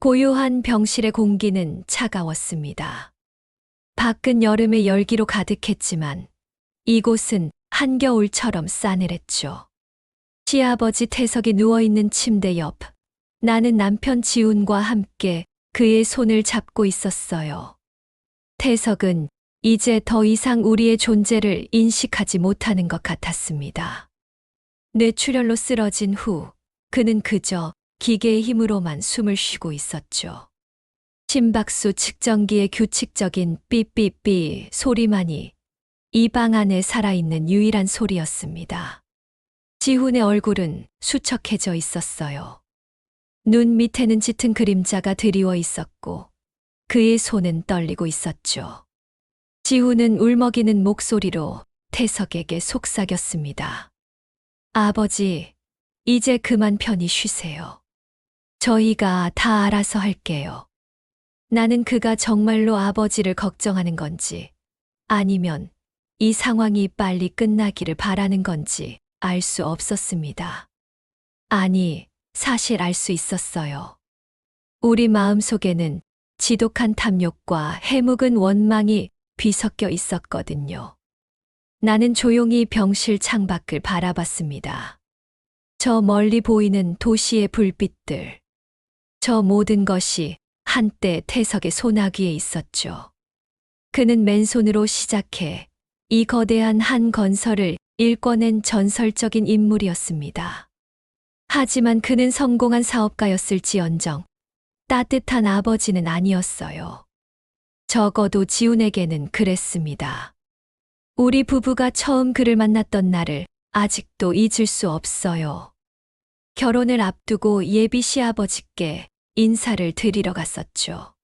고요한 병실의 공기는 차가웠습니다. 밖은 여름의 열기로 가득했지만 이곳은 한겨울처럼 싸늘했죠. 시아버지 태석이 누워있는 침대 옆, 나는 남편 지훈과 함께 그의 손을 잡고 있었어요. 태석은 이제 더 이상 우리의 존재를 인식하지 못하는 것 같았습니다. 뇌출혈로 쓰러진 후 그는 그저 기계의 힘으로만 숨을 쉬고 있었죠. 심박수 측정기의 규칙적인 삐삐삐 소리만이 이 방 안에 살아있는 유일한 소리였습니다. 지훈의 얼굴은 수척해져 있었어요. 눈 밑에는 짙은 그림자가 드리워 있었고 그의 손은 떨리고 있었죠. 지훈은 울먹이는 목소리로 태석에게 속삭였습니다. 아버지, 이제 그만 편히 쉬세요. 저희가 다 알아서 할게요. 나는 그가 정말로 아버지를 걱정하는 건지 아니면 이 상황이 빨리 끝나기를 바라는 건지 알 수 없었습니다. 아니, 사실 알 수 있었어요. 우리 마음속에는 지독한 탐욕과 해묵은 원망이 뒤섞여 있었거든요. 나는 조용히 병실 창밖을 바라봤습니다. 저 멀리 보이는 도시의 불빛들. 저 모든 것이 한때 태석의 소나귀에 있었죠. 그는 맨손으로 시작해 이 거대한 한 건설을 일궈낸 전설적인 인물이었습니다. 하지만 그는 성공한 사업가였을지언정 따뜻한 아버지는 아니었어요. 적어도 지훈에게는 그랬습니다. 우리 부부가 처음 그를 만났던 날을 아직도 잊을 수 없어요. 결혼을 앞두고 예비 시아버지께 인사를 드리러 갔었죠.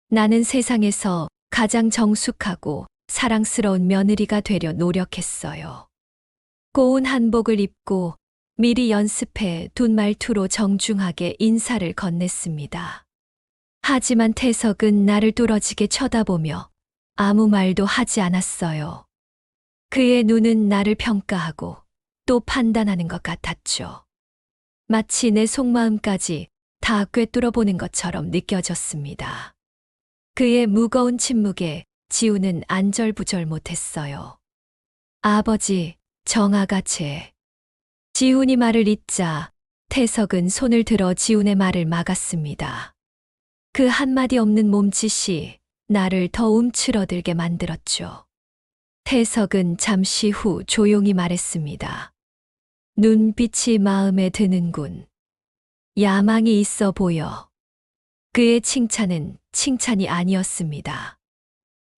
나는 세상에서 가장 정숙하고 사랑스러운 며느리가 되려 노력했어요. 고운 한복을 입고 미리 연습해 둔 말투로 정중하게 인사를 건넸습니다. 하지만 태석은 나를 뚫어지게 쳐다보며 아무 말도 하지 않았어요. 그의 눈은 나를 평가하고 또 판단하는 것 같았죠. 마치 내 속마음까지 다 꿰뚫어 보는 것처럼 느껴졌습니다. 그의 무거운 침묵에 지훈은 안절부절 못했어요. 아버지, 정아가 지훈이 말을 잇자 태석은 손을 들어 지훈의 말을 막았습니다. 그 한마디 없는 몸짓이 나를 더 움츠러들게 만들었죠. 태석은 잠시 후 조용히 말했습니다. 눈빛이 마음에 드는군. 야망이 있어 보여. 그의 칭찬은 칭찬이 아니었습니다.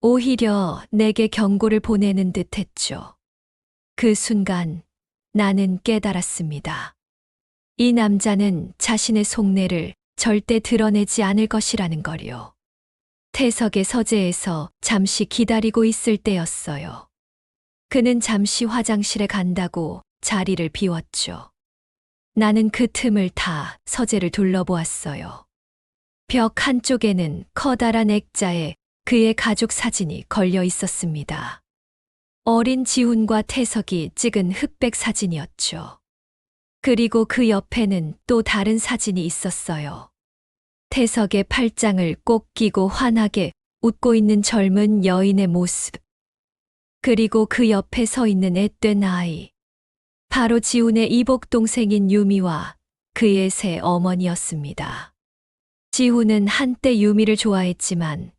오히려 내게 경고를 보내는 듯 했죠. 그 순간 나는 깨달았습니다. 이 남자는 자신의 속내를 절대 드러내지 않을 것이라는 걸요. 태석의 서재에서 잠시 기다리고 있을 때였어요. 그는 잠시 화장실에 간다고 자리를 비웠죠. 나는 그 틈을 타 서재를 둘러보았어요. 벽 한쪽에는 커다란 액자에 그의 가족 사진이 걸려 있었습니다. 어린 지훈과 태석이 찍은 흑백 사진이었죠. 그리고 그 옆에는 또 다른 사진이 있었어요. 태석의 팔짱을 꼭 끼고 환하게 웃고 있는 젊은 여인의 모습. 그리고 그 옆에 서 있는 앳된 아이. 바로 지훈의 이복 동생인 유미와 그의 새 어머니였습니다. 지훈은 한때 유미를 좋아했지만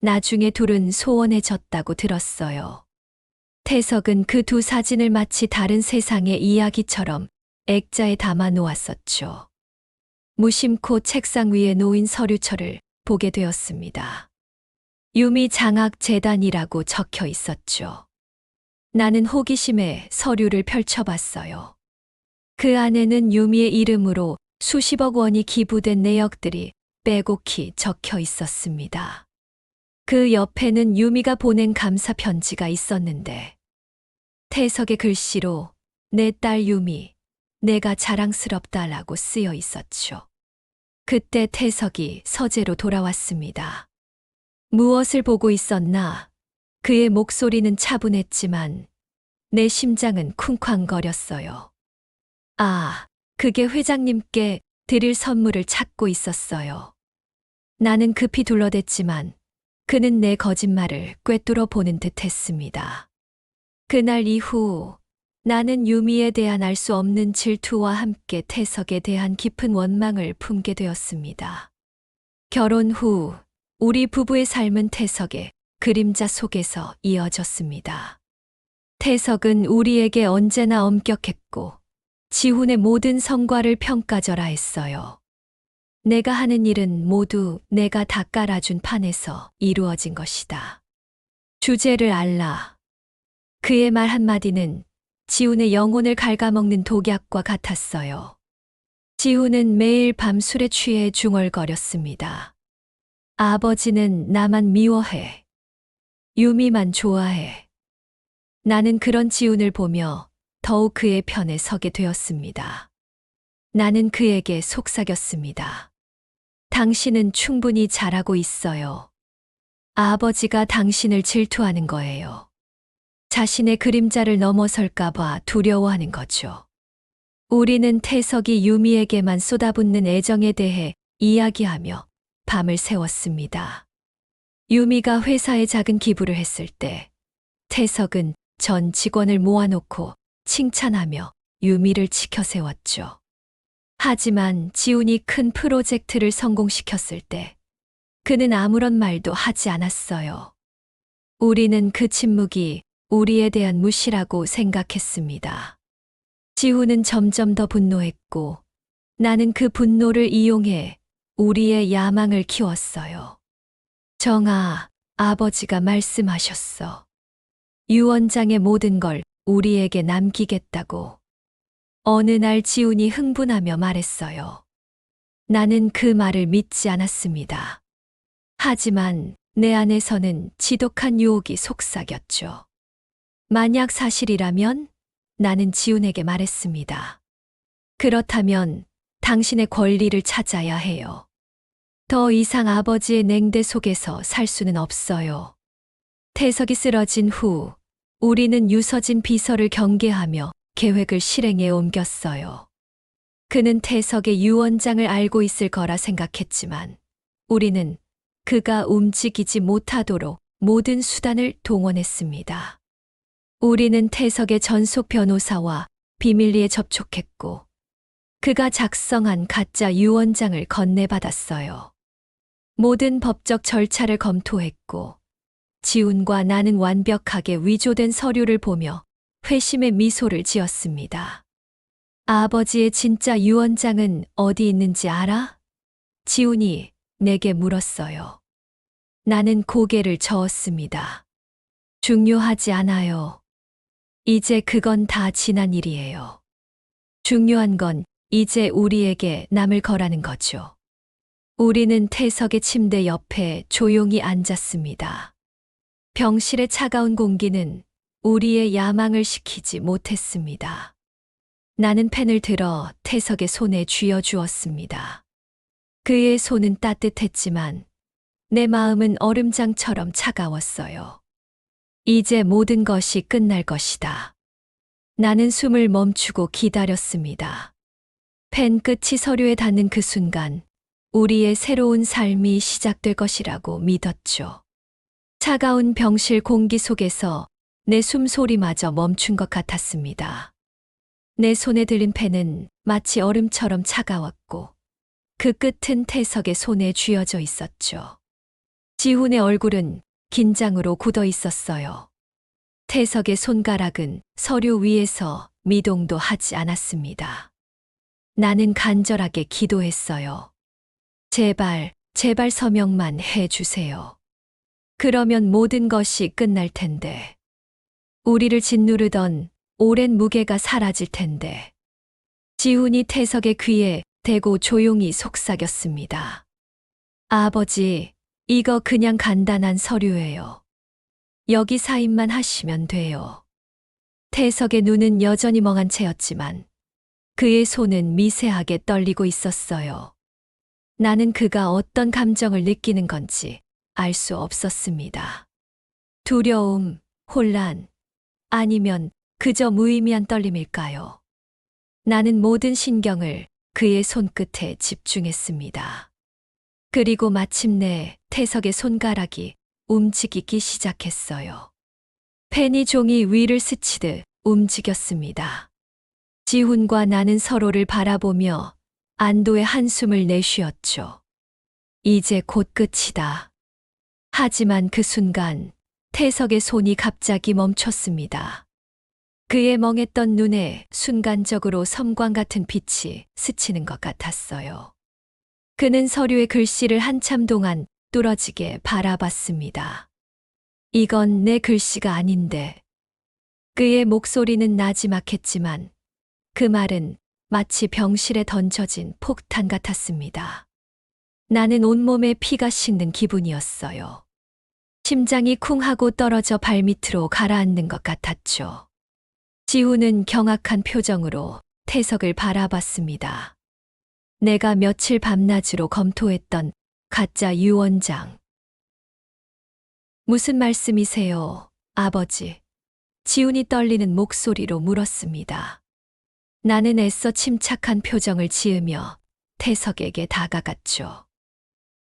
나중에 둘은 소원해졌다고 들었어요. 태석은 그 두 사진을 마치 다른 세상의 이야기처럼 액자에 담아 놓았었죠. 무심코 책상 위에 놓인 서류철을 보게 되었습니다. 유미 장학 재단이라고 적혀 있었죠. 나는 호기심에 서류를 펼쳐봤어요. 그 안에는 유미의 이름으로 수십억 원이 기부된 내역들이 빼곡히 적혀 있었습니다. 그 옆에는 유미가 보낸 감사 편지가 있었는데 태석의 글씨로 내 딸 유미, 내가 자랑스럽다라고 쓰여 있었죠. 그때 태석이 서재로 돌아왔습니다. 무엇을 보고 있었나? 그의 목소리는 차분했지만 내 심장은 쿵쾅거렸어요. 아, 그게 회장님께 드릴 선물을 찾고 있었어요. 나는 급히 둘러댔지만 그는 내 거짓말을 꿰뚫어 보는 듯 했습니다. 그날 이후 나는 유미에 대한 알 수 없는 질투와 함께 태석에 대한 깊은 원망을 품게 되었습니다. 결혼 후 우리 부부의 삶은 태석의 그림자 속에서 이어졌습니다. 태석은 우리에게 언제나 엄격했고 지훈의 모든 성과를 평가절하 했어요. 내가 하는 일은 모두 내가 다 깔아준 판에서 이루어진 것이다. 주제를 알라. 그의 말 한마디는 지훈의 영혼을 갉아먹는 독약과 같았어요. 지훈은 매일 밤 술에 취해 중얼거렸습니다. 아버지는 나만 미워해. 유미만 좋아해. 나는 그런 지훈을 보며 더욱 그의 편에 서게 되었습니다. 나는 그에게 속삭였습니다. 당신은 충분히 잘하고 있어요. 아버지가 당신을 질투하는 거예요. 자신의 그림자를 넘어설까봐 두려워하는 거죠. 우리는 태석이 유미에게만 쏟아붓는 애정에 대해 이야기하며 밤을 새웠습니다. 유미가 회사에 작은 기부를 했을 때 태석은 전 직원을 모아놓고 칭찬하며 유미를 치켜세웠죠. 하지만 지훈이 큰 프로젝트를 성공시켰을 때 그는 아무런 말도 하지 않았어요. 우리는 그 침묵이 우리에 대한 무시라고 생각했습니다. 지훈은 점점 더 분노했고 나는 그 분노를 이용해 우리의 야망을 키웠어요. 정아, 아버지가 말씀하셨어. 유 원장의 모든 걸 우리에게 남기겠다고. 어느 날 지훈이 흥분하며 말했어요. 나는 그 말을 믿지 않았습니다. 하지만 내 안에서는 지독한 유혹이 속삭였죠. 만약 사실이라면 나는 지훈에게 말했습니다. 그렇다면 당신의 권리를 찾아야 해요. 더 이상 아버지의 냉대 속에서 살 수는 없어요. 태석이 쓰러진 후 우리는 유서진 비서를 경계하며 계획을 실행에 옮겼어요. 그는 태석의 유 원장을 알고 있을 거라 생각했지만 우리는 그가 움직이지 못하도록 모든 수단을 동원했습니다. 우리는 태석의 전속 변호사와 비밀리에 접촉했고 그가 작성한 가짜 유 원장을 건네받았어요. 모든 법적 절차를 검토했고 지훈과 나는 완벽하게 위조된 서류를 보며 회심의 미소를 지었습니다. 아버지의 진짜 유 원장은 어디 있는지 알아? 지훈이 내게 물었어요. 나는 고개를 저었습니다. 중요하지 않아요. 이제 그건 다 지난 일이에요. 중요한 건 이제 우리에게 남을 거라는 거죠. 우리는 태석의 침대 옆에 조용히 앉았습니다. 병실의 차가운 공기는 우리의 야망을 식히지 못했습니다. 나는 펜을 들어 태석의 손에 쥐어 주었습니다. 그의 손은 따뜻했지만 내 마음은 얼음장처럼 차가웠어요. 이제 모든 것이 끝날 것이다. 나는 숨을 멈추고 기다렸습니다. 펜 끝이 서류에 닿는 그 순간 우리의 새로운 삶이 시작될 것이라고 믿었죠. 차가운 병실 공기 속에서 내 숨소리마저 멈춘 것 같았습니다. 내 손에 들린 펜은 마치 얼음처럼 차가웠고 그 끝은 태석의 손에 쥐어져 있었죠. 지훈의 얼굴은 긴장으로 굳어 있었어요. 태석의 손가락은 서류 위에서 미동도 하지 않았습니다. 나는 간절하게 기도했어요. 제발, 제발 서명만 해주세요. 그러면 모든 것이 끝날 텐데. 우리를 짓누르던 오랜 무게가 사라질 텐데. 지훈이 태석의 귀에 대고 조용히 속삭였습니다. 아버지, 이거 그냥 간단한 서류예요. 여기 사인만 하시면 돼요. 태석의 눈은 여전히 멍한 채였지만 그의 손은 미세하게 떨리고 있었어요. 나는 그가 어떤 감정을 느끼는 건지 알 수 없었습니다. 두려움, 혼란, 아니면 그저 무의미한 떨림일까요? 나는 모든 신경을 그의 손끝에 집중했습니다. 그리고 마침내 태석의 손가락이 움직이기 시작했어요. 펜이 종이 위를 스치듯 움직였습니다. 지훈과 나는 서로를 바라보며 안도의 한숨을 내쉬었죠. 이제 곧 끝이다. 하지만 그 순간 태석의 손이 갑자기 멈췄습니다. 그의 멍했던 눈에 순간적으로 섬광 같은 빛이 스치는 것 같았어요. 그는 서류의 글씨를 한참 동안 뚫어지게 바라봤습니다. 이건 내 글씨가 아닌데. 그의 목소리는 나지막했지만 그 말은 마치 병실에 던져진 폭탄 같았습니다. 나는 온몸에 피가 식는 기분이었어요. 심장이 쿵 하고 떨어져 발밑으로 가라앉는 것 같았죠. 지훈은 경악한 표정으로 태석을 바라봤습니다. 내가 며칠 밤낮으로 검토했던 가짜 유언장. 무슨 말씀이세요, 아버지? 지훈이 떨리는 목소리로 물었습니다. 나는 애써 침착한 표정을 지으며 태석에게 다가갔죠.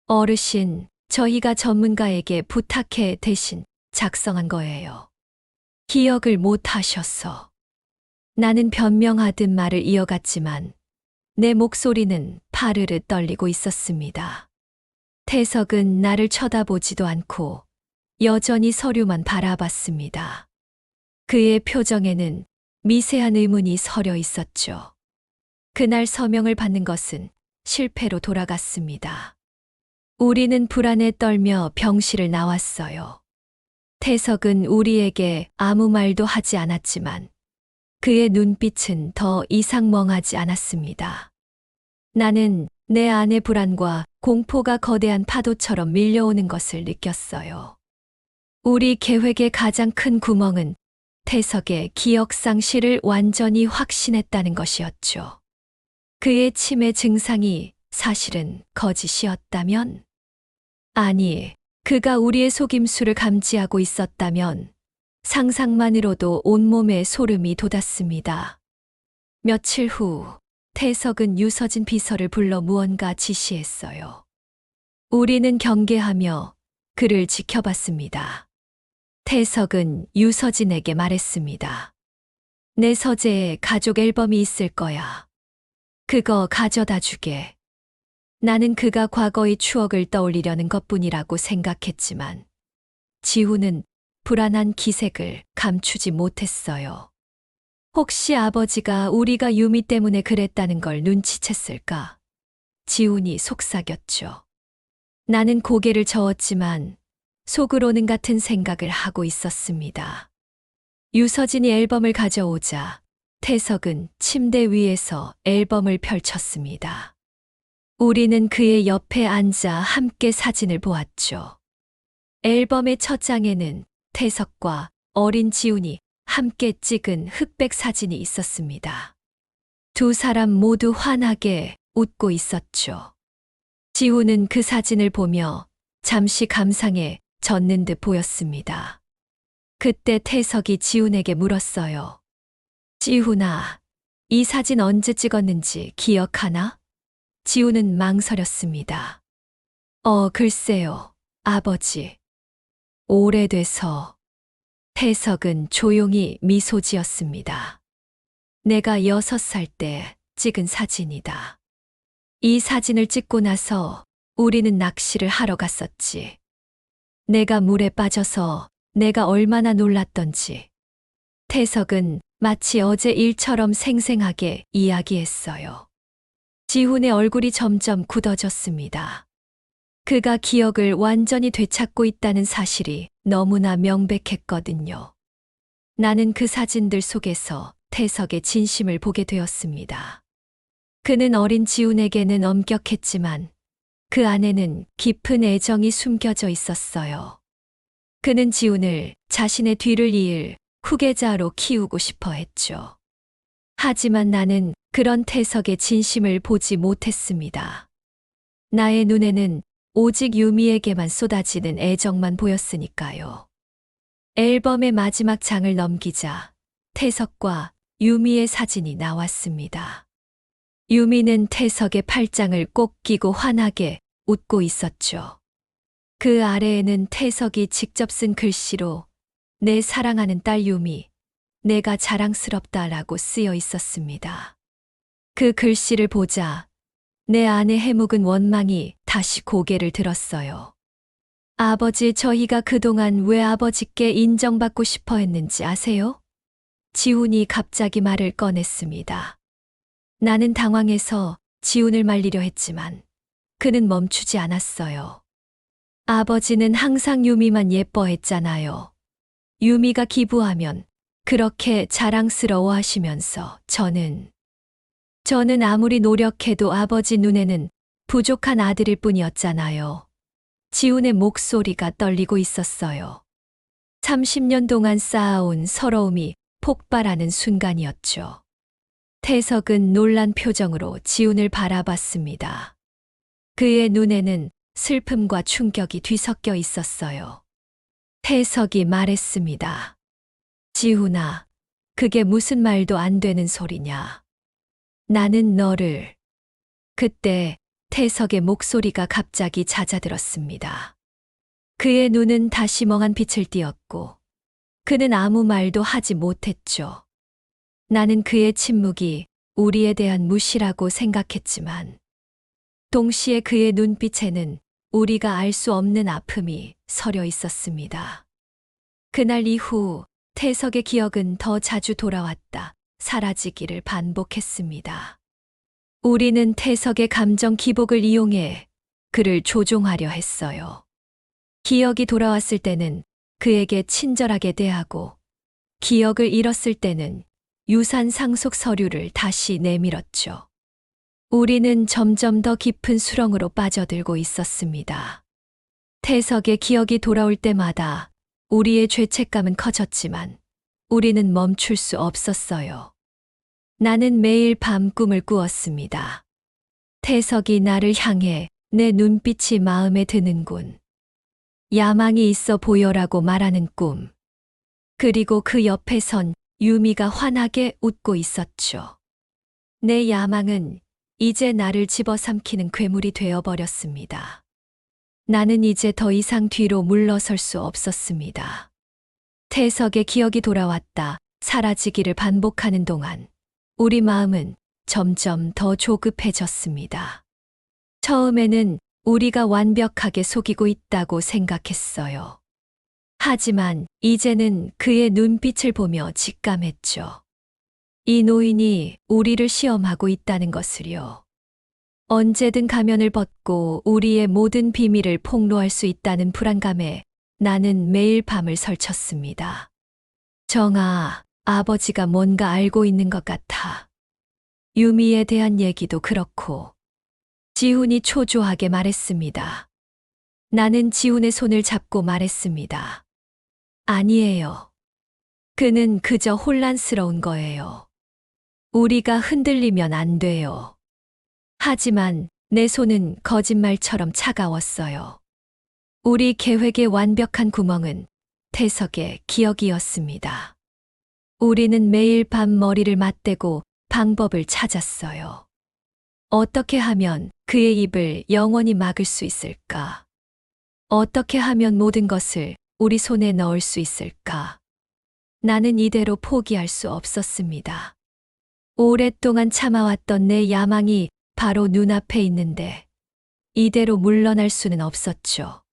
어르신, 저희가 전문가에게 부탁해 대신 작성한 거예요. 기억을 못 하셔서. 나는 변명하듯 말을 이어갔지만 내 목소리는 파르르 떨리고 있었습니다. 태석은 나를 쳐다보지도 않고 여전히 서류만 바라봤습니다. 그의 표정에는 미세한 의문이 서려 있었죠. 그날 서명을 받는 것은 실패로 돌아갔습니다. 우리는 불안에 떨며 병실을 나왔어요. 태석은 우리에게 아무 말도 하지 않았지만 그의 눈빛은 더 이상 멍하지 않았습니다. 나는 내 안의 불안과 공포가 거대한 파도처럼 밀려오는 것을 느꼈어요. 우리 계획의 가장 큰 구멍은 태석의 기억 상실을 완전히 확신했다는 것이었죠. 그의 치매 증상이 사실은 거짓이었다면? 아니, 그가 우리의 속임수를 감지하고 있었다면 상상만으로도 온몸에 소름이 돋았습니다. 며칠 후 태석은 유서진 비서를 불러 무언가 지시했어요. 우리는 경계하며 그를 지켜봤습니다. 태석은 유서진에게 말했습니다. 내 서재에 가족 앨범이 있을 거야. 그거 가져다 주게. 나는 그가 과거의 추억을 떠올리려는 것뿐이라고 생각했지만 지훈은 불안한 기색을 감추지 못했어요. 혹시 아버지가 우리가 유미 때문에 그랬다는 걸 눈치챘을까? 지훈이 속삭였죠. 나는 고개를 저었지만 속으로는 같은 생각을 하고 있었습니다. 유서진이 앨범을 가져오자 태석은 침대 위에서 앨범을 펼쳤습니다. 우리는 그의 옆에 앉아 함께 사진을 보았죠. 앨범의 첫 장에는 태석과 어린 지훈이 함께 찍은 흑백 사진이 있었습니다. 두 사람 모두 환하게 웃고 있었죠. 지훈은 그 사진을 보며 잠시 감상에 젖는 듯 보였습니다. 그때 태석이 지훈에게 물었어요. 지훈아, 이 사진 언제 찍었는지 기억하나? 지훈은 망설였습니다. 글쎄요, 아버지. 오래돼서. 태석은 조용히 미소 지었습니다. 내가 6살 때 찍은 사진이다. 이 사진을 찍고 나서 우리는 낚시를 하러 갔었지. 내가 물에 빠져서 내가 얼마나 놀랐던지. 태석은 마치 어제 일처럼 생생하게 이야기했어요. 지훈의 얼굴이 점점 굳어졌습니다. 그가 기억을 완전히 되찾고 있다는 사실이 너무나 명백했거든요. 나는 그 사진들 속에서 태석의 진심을 보게 되었습니다. 그는 어린 지훈에게는 엄격했지만 그 안에는 깊은 애정이 숨겨져 있었어요. 그는 지훈을 자신의 뒤를 이을 후계자로 키우고 싶어 했죠. 하지만 나는 그런 태석의 진심을 보지 못했습니다. 나의 눈에는 오직 유미에게만 쏟아지는 애정만 보였으니까요. 앨범의 마지막 장을 넘기자 태석과 유미의 사진이 나왔습니다. 유미는 태석의 팔짱을 꼭 끼고 환하게 웃고 있었죠. 그 아래에는 태석이 직접 쓴 글씨로 내 사랑하는 딸 유미, 내가 자랑스럽다라고 쓰여 있었습니다. 그 글씨를 보자 내 안의 해묵은 원망이 다시 고개를 들었어요. 아버지, 저희가 그동안 왜 아버지께 인정받고 싶어 했는지 아세요? 지훈이 갑자기 말을 꺼냈습니다. 나는 당황해서 지훈을 말리려 했지만 그는 멈추지 않았어요. 아버지는 항상 유미만 예뻐했잖아요. 유미가 기부하면 그렇게 자랑스러워 하시면서 저는 아무리 노력해도 아버지 눈에는 부족한 아들일 뿐이었잖아요. 지훈의 목소리가 떨리고 있었어요. 30년 동안 쌓아온 서러움이 폭발하는 순간이었죠. 태석은 놀란 표정으로 지훈을 바라봤습니다. 그의 눈에는 슬픔과 충격이 뒤섞여 있었어요. 태석이 말했습니다. 지훈아, 그게 무슨 말도 안 되는 소리냐. 나는 너를. 그때 태석의 목소리가 갑자기 잦아들었습니다. 그의 눈은 다시 멍한 빛을 띠었고 그는 아무 말도 하지 못했죠. 나는 그의 침묵이 우리에 대한 무시라고 생각했지만 동시에 그의 눈빛에는 우리가 알 수 없는 아픔이 서려 있었습니다. 그날 이후 태석의 기억은 더 자주 돌아왔다, 사라지기를 반복했습니다. 우리는 태석의 감정 기복을 이용해 그를 조종하려 했어요. 기억이 돌아왔을 때는 그에게 친절하게 대하고 기억을 잃었을 때는 유산 상속 서류를 다시 내밀었죠. 우리는 점점 더 깊은 수렁으로 빠져들고 있었습니다. 태석의 기억이 돌아올 때마다 우리의 죄책감은 커졌지만 우리는 멈출 수 없었어요. 나는 매일 밤 꿈을 꾸었습니다. 태석이 나를 향해 내 눈빛이 마음에 드는군. 야망이 있어 보여라고 말하는 꿈. 그리고 그 옆에 선 유미가 환하게 웃고 있었죠. 내 야망은 이제 나를 집어삼키는 괴물이 되어버렸습니다. 나는 이제 더 이상 뒤로 물러설 수 없었습니다. 태석의 기억이 돌아왔다, 사라지기를 반복하는 동안 우리 마음은 점점 더 조급해졌습니다. 처음에는 우리가 완벽하게 속이고 있다고 생각했어요. 하지만 이제는 그의 눈빛을 보며 직감했죠. 이 노인이 우리를 시험하고 있다는 것을요. 언제든 가면을 벗고 우리의 모든 비밀을 폭로할 수 있다는 불안감에 나는 매일 밤을 설쳤습니다. 정아, 아버지가 뭔가 알고 있는 것 같아. 유미에 대한 얘기도 그렇고. 지훈이 초조하게 말했습니다. 나는 지훈의 손을 잡고 말했습니다. 아니에요. 그는 그저 혼란스러운 거예요. 우리가 흔들리면 안 돼요. 하지만 내 손은 거짓말처럼 차가웠어요. 우리 계획의 완벽한 구멍은 태석의 기억이었습니다. 우리는 매일 밤 머리를 맞대고 방법을 찾았어요. 어떻게 하면 그의 입을 영원히 막을 수 있을까? 어떻게 하면 모든 것을 우리 손에 넣을 수 있을까? 나는 이대로 포기할 수 없었습니다. 오랫동안 참아왔던 내 야망이 바로 눈앞에 있는데 이대로 물러날 수는 없었죠.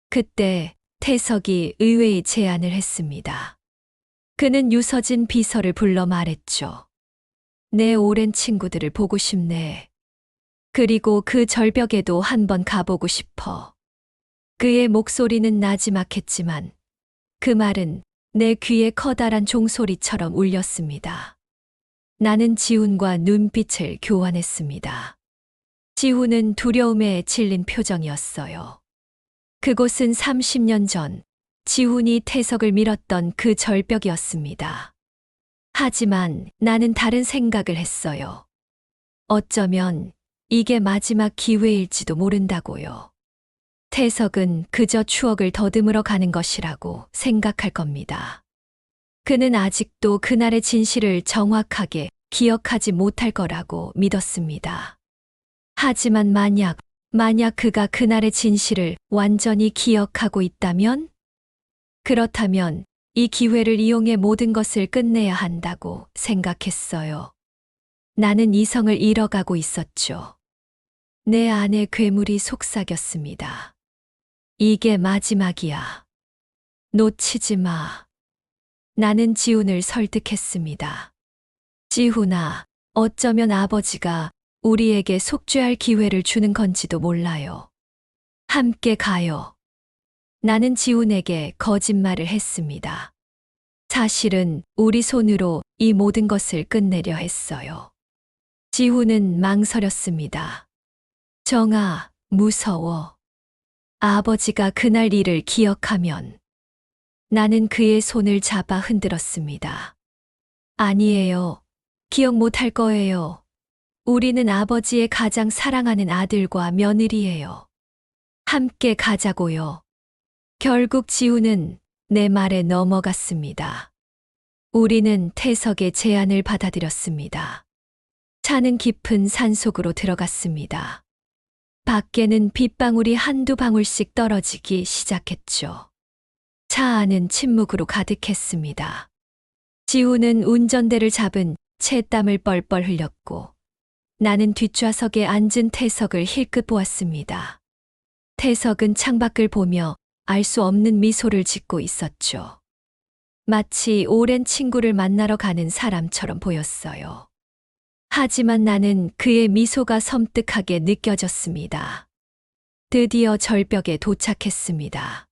그때 태석이 의외의 제안을 했습니다. 그는 유서진 비서를 불러 말했죠. 내 오랜 친구들을 보고 싶네. 그리고 그 절벽에도 한번 가보고 싶어. 그의 목소리는 나지막했지만 그 말은 내 귀에 커다란 종소리처럼 울렸습니다. 나는 지훈과 눈빛을 교환했습니다. 지훈은 두려움에 질린 표정이었어요. 그곳은 30년 전 지훈이 태석을 밀었던 그 절벽이었습니다. 하지만 나는 다른 생각을 했어요. 어쩌면 이게 마지막 기회일지도 모른다고요. 태석은 그저 추억을 더듬으러 가는 것이라고 생각할 겁니다. 그는 아직도 그날의 진실을 정확하게 기억하지 못할 거라고 믿었습니다. 하지만 만약 만약 그가 그날의 진실을 완전히 기억하고 있다면? 그렇다면 이 기회를 이용해 모든 것을 끝내야 한다고 생각했어요. 나는 이성을 잃어가고 있었죠. 내 안에 괴물이 속삭였습니다. 이게 마지막이야. 놓치지 마. 나는 지훈을 설득했습니다. 지훈아, 어쩌면 아버지가 우리에게 속죄할 기회를 주는 건지도 몰라요. 함께 가요. 나는 지훈에게 거짓말을 했습니다. 사실은 우리 손으로 이 모든 것을 끝내려 했어요. 지훈은 망설였습니다. 정아, 무서워. 아버지가 그날 일을 기억하면. 나는 그의 손을 잡아 흔들었습니다. 아니에요. 기억 못할 거예요. 우리는 아버지의 가장 사랑하는 아들과 며느리예요. 함께 가자고요. 결국 지훈은 내 말에 넘어갔습니다. 우리는 태석의 제안을 받아들였습니다. 차는 깊은 산속으로 들어갔습니다. 밖에는 빗방울이 한두 방울씩 떨어지기 시작했죠. 차 안은 침묵으로 가득했습니다. 지훈은 운전대를 잡은 채 땀을 뻘뻘 흘렸고 나는 뒷좌석에 앉은 태석을 힐끗 보았습니다. 태석은 창밖을 보며 알 수 없는 미소를 짓고 있었죠. 마치 오랜 친구를 만나러 가는 사람처럼 보였어요. 하지만 나는 그의 미소가 섬뜩하게 느껴졌습니다. 드디어 절벽에 도착했습니다.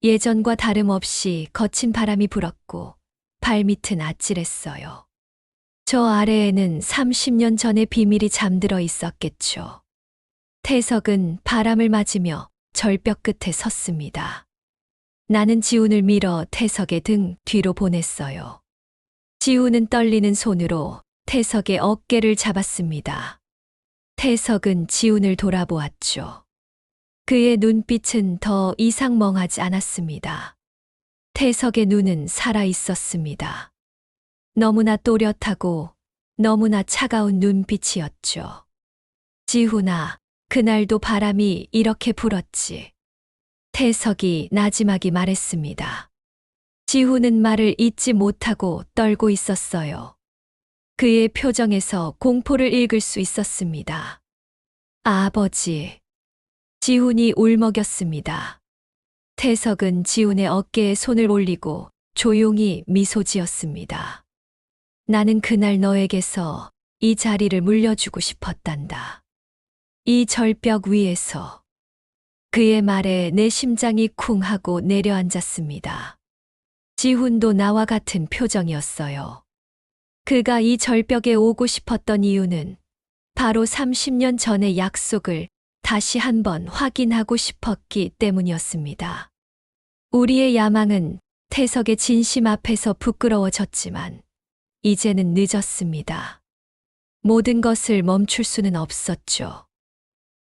예전과 다름없이 거친 바람이 불었고 발밑은 아찔했어요. 저 아래에는 30년 전의 비밀이 잠들어 있었겠죠. 태석은 바람을 맞으며 절벽 끝에 섰습니다. 나는 지훈을 밀어 태석의 등 뒤로 보냈어요. 지훈은 떨리는 손으로 태석의 어깨를 잡았습니다. 태석은 지훈을 돌아보았죠. 그의 눈빛은 더 이상 멍하지 않았습니다. 태석의 눈은 살아 있었습니다. 너무나 또렷하고 너무나 차가운 눈빛이었죠. 지훈아, 그날도 바람이 이렇게 불었지. 태석이 나지막이 말했습니다. 지훈은 말을 잇지 못하고 떨고 있었어요. 그의 표정에서 공포를 읽을 수 있었습니다. 아버지. 지훈이 울먹였습니다. 태석은 지훈의 어깨에 손을 올리고 조용히 미소 지었습니다. 나는 그날 너에게서 이 자리를 물려주고 싶었단다. 이 절벽 위에서. 그의 말에 내 심장이 쿵 하고 내려앉았습니다. 지훈도 나와 같은 표정이었어요. 그가 이 절벽에 오고 싶었던 이유는 바로 30년 전의 약속을 다시 한번 확인하고 싶었기 때문이었습니다. 우리의 야망은 태석의 진심 앞에서 부끄러워졌지만 이제는 늦었습니다. 모든 것을 멈출 수는 없었죠.